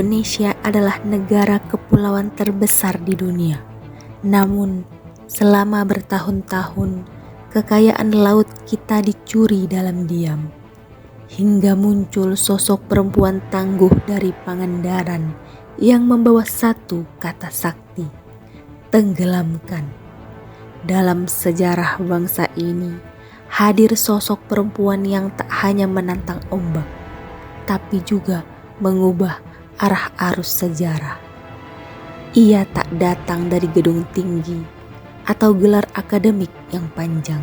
Indonesia adalah negara kepulauan terbesar di dunia. Namun, selama bertahun-tahun, kekayaan laut kita dicuri dalam diam. Hingga muncul sosok perempuan tangguh dari Pangandaran yang membawa satu kata sakti, tenggelamkan. Dalam sejarah bangsa ini, hadir sosok perempuan yang tak hanya menantang ombak, tapi juga mengubah arah arus sejarah. Ia tak datang dari gedung tinggi atau gelar akademik yang panjang,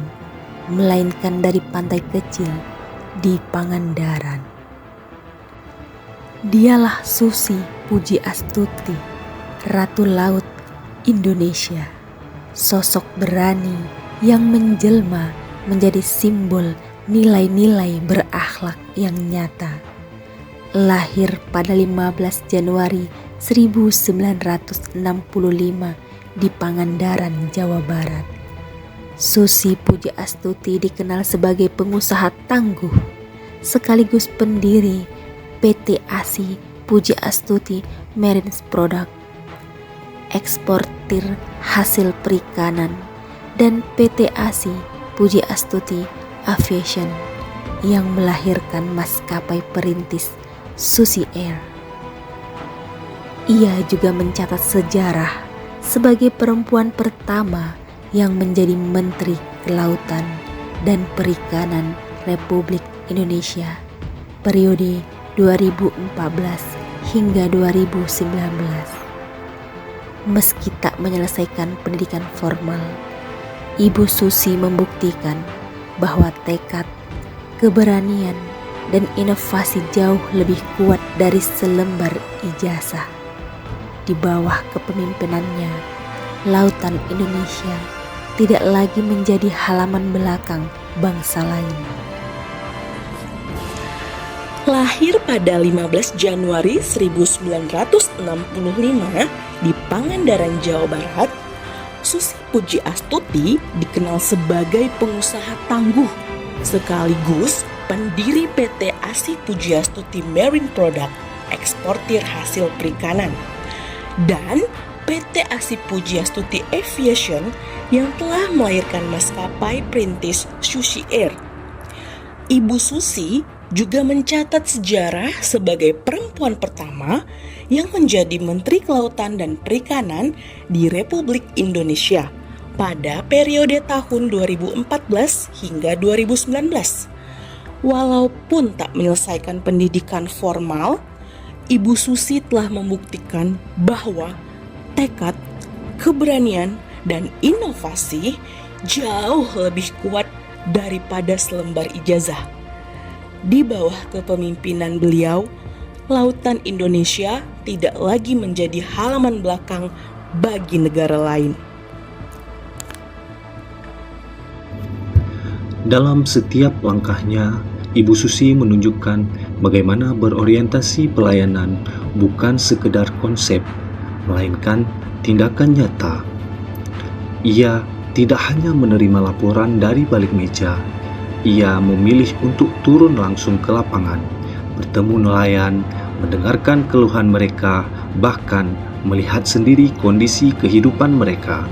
melainkan dari pantai kecil di Pangandaran. Dialah Susi Pujiastuti, Ratu Laut Indonesia, sosok berani yang menjelma menjadi simbol nilai-nilai berakhlak yang nyata. Lahir pada 15 Januari 1965 di Pangandaran, Jawa Barat. Susi Pujiastuti dikenal sebagai pengusaha tangguh, sekaligus pendiri PT ASI Pujiastuti Marine Product, eksportir hasil perikanan, dan PT ASI Pujiastuti Aviation yang melahirkan maskapai perintis Susi Air. Ia juga mencatat sejarah sebagai perempuan pertama yang menjadi Menteri Kelautan dan Perikanan Republik Indonesia periode 2014 hingga 2019. Meski tak menyelesaikan pendidikan formal, Ibu Susi membuktikan bahwa tekad, keberanian, dan inovasi jauh lebih kuat dari selembar ijazah. Di bawah kepemimpinannya, lautan Indonesia tidak lagi menjadi halaman belakang bangsa lain. Lahir pada 15 Januari 1965 di Pangandaran, Jawa Barat, Susi Pujiastuti dikenal sebagai pengusaha tangguh sekaligus pendiri PT ASI Pujiastuti Marine Product, eksportir hasil perikanan, dan PT ASI Pujiastuti Aviation yang telah melahirkan maskapai perintis Susi Air. Ibu Susi juga mencatat sejarah sebagai perempuan pertama yang menjadi Menteri Kelautan dan Perikanan di Republik Indonesia pada periode tahun 2014 hingga 2019. Walaupun tak menyelesaikan pendidikan formal, Ibu Susi telah membuktikan bahwa tekad, keberanian, dan inovasi jauh lebih kuat daripada selembar ijazah. Di bawah kepemimpinan beliau, lautan Indonesia tidak lagi menjadi halaman belakang bagi negara lain. Dalam setiap langkahnya, Ibu Susi menunjukkan bagaimana berorientasi pelayanan bukan sekedar konsep, melainkan tindakan nyata. Ia tidak hanya menerima laporan dari balik meja, ia memilih untuk turun langsung ke lapangan, bertemu nelayan, mendengarkan keluhan mereka, bahkan melihat sendiri kondisi kehidupan mereka.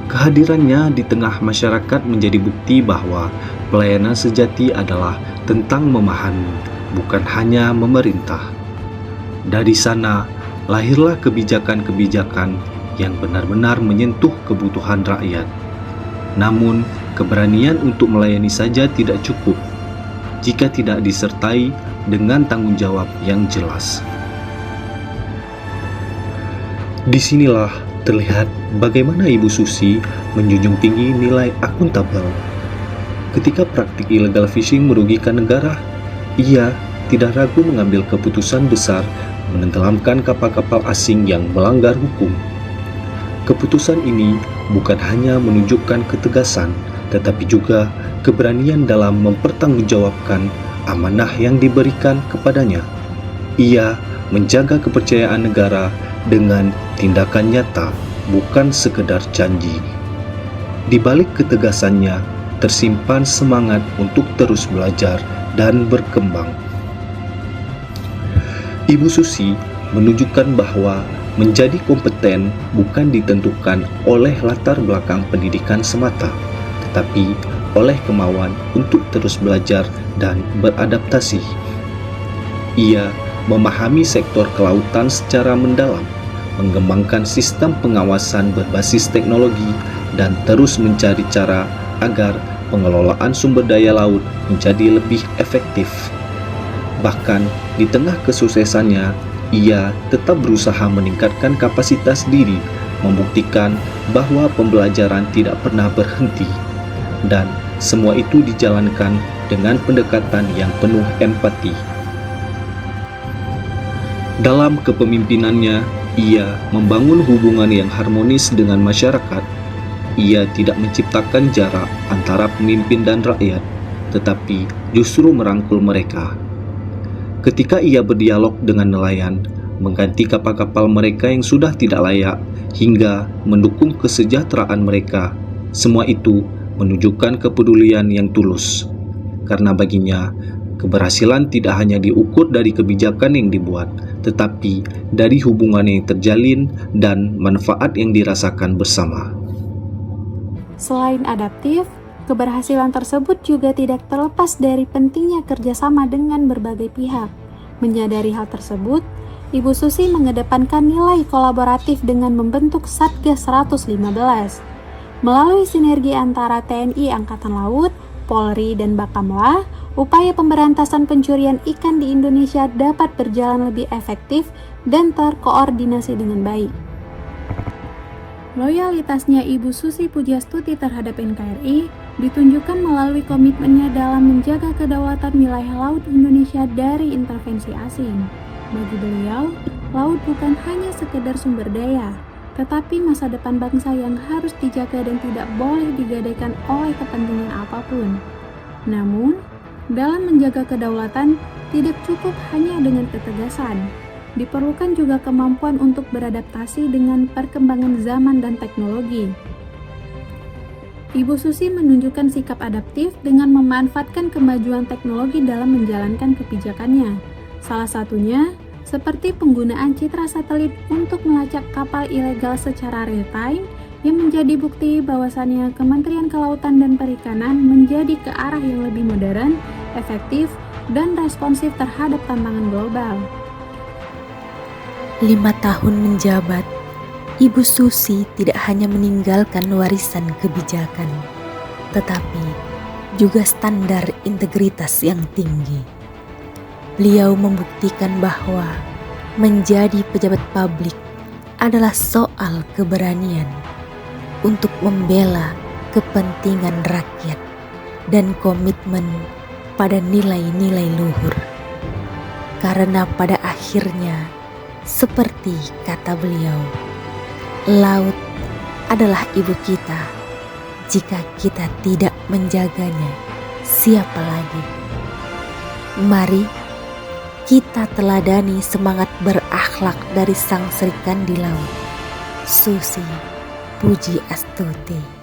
Kehadirannya di tengah masyarakat menjadi bukti bahwa pelayanan sejati adalah tentang memahami, bukan hanya memerintah. Dari sana, lahirlah kebijakan-kebijakan yang benar-benar menyentuh kebutuhan rakyat. Namun, keberanian untuk melayani saja tidak cukup jika tidak disertai dengan tanggung jawab yang jelas. Disinilah terlihat bagaimana Ibu Susi menjunjung tinggi nilai akuntabel. Ketika praktik illegal fishing merugikan negara, ia tidak ragu mengambil keputusan besar menenggelamkan kapal-kapal asing yang melanggar hukum. Keputusan ini bukan hanya menunjukkan ketegasan, tetapi juga keberanian dalam mempertanggungjawabkan amanah yang diberikan kepadanya. Ia menjaga kepercayaan negara dengan tindakan nyata, bukan sekedar janji. Di balik ketegasannya, tersimpan semangat untuk terus belajar dan berkembang. Ibu Susi menunjukkan bahwa menjadi kompeten bukan ditentukan oleh latar belakang pendidikan semata, tetapi oleh kemauan untuk terus belajar dan beradaptasi. Ia memahami sektor kelautan secara mendalam, mengembangkan sistem pengawasan berbasis teknologi, dan terus mencari cara agar pengelolaan sumber daya laut menjadi lebih efektif. Bahkan di tengah kesuksesannya, ia tetap berusaha meningkatkan kapasitas diri, membuktikan bahwa pembelajaran tidak pernah berhenti, dan semua itu dijalankan dengan pendekatan yang penuh empati. Dalam kepemimpinannya, ia membangun hubungan yang harmonis dengan masyarakat. Ia tidak menciptakan jarak antara pemimpin dan rakyat, tetapi justru merangkul mereka. Ketika ia berdialog dengan nelayan, mengganti kapal-kapal mereka yang sudah tidak layak, hingga mendukung kesejahteraan mereka, semua itu menunjukkan kepedulian yang tulus. Karena baginya, keberhasilan tidak hanya diukur dari kebijakan yang dibuat, tetapi dari hubungan yang terjalin dan manfaat yang dirasakan bersama. Selain adaptif, keberhasilan tersebut juga tidak terlepas dari pentingnya kerjasama dengan berbagai pihak. Menyadari hal tersebut, Ibu Susi mengedepankan nilai kolaboratif dengan membentuk Satgas 115. Melalui sinergi antara TNI Angkatan Laut, Polri, dan Bakamla, upaya pemberantasan pencurian ikan di Indonesia dapat berjalan lebih efektif dan terkoordinasi dengan baik. Loyalitasnya Ibu Susi Pujiastuti terhadap NKRI ditunjukkan melalui komitmennya dalam menjaga kedaulatan wilayah laut Indonesia dari intervensi asing. Bagi beliau, laut bukan hanya sekedar sumber daya, tetapi masa depan bangsa yang harus dijaga dan tidak boleh digadaikan oleh kepentingan apapun. Namun, dalam menjaga kedaulatan tidak cukup hanya dengan ketegasan. Diperlukan juga kemampuan untuk beradaptasi dengan perkembangan zaman dan teknologi. Ibu Susi menunjukkan sikap adaptif dengan memanfaatkan kemajuan teknologi dalam menjalankan kebijakannya. Salah satunya, seperti penggunaan citra satelit untuk melacak kapal ilegal secara real-time, yang menjadi bukti bahwasannya Kementerian Kelautan dan Perikanan menjadi ke arah yang lebih modern, efektif, dan responsif terhadap tantangan global. 5 tahun menjabat, Ibu Susi tidak hanya meninggalkan warisan kebijakan, tetapi juga standar integritas yang tinggi. Beliau membuktikan bahwa menjadi pejabat publik adalah soal keberanian untuk membela kepentingan rakyat dan komitmen pada nilai-nilai luhur. Karena pada akhirnya, seperti kata beliau, laut adalah ibu kita. Jika kita tidak menjaganya, siapa lagi? Mari kita teladani semangat berakhlak dari sang Sri Kandi Laut, Susi Pujiastuti.